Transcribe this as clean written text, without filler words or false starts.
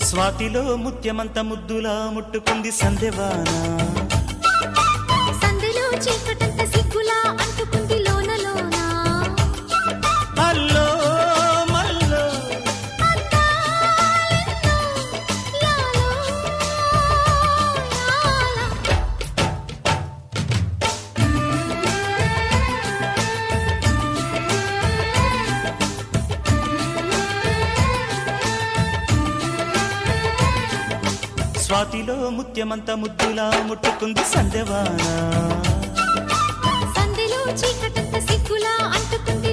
స్వాతిలో ముత్యమంత ముద్దులా ముట్టుకుంది సందెవాన. సందెలో చీకటంత సిగ్గులా అంటుకుంది లోన లోన. అల్లో మల్లో అందాలెన్నో లాలో లాలా. స్వాతిలో ముత్యమంత ముద్దులా ముట్టుకుంది సందెవాన. సందెలో చీకటంత సిగ్గులా అంటుకుంది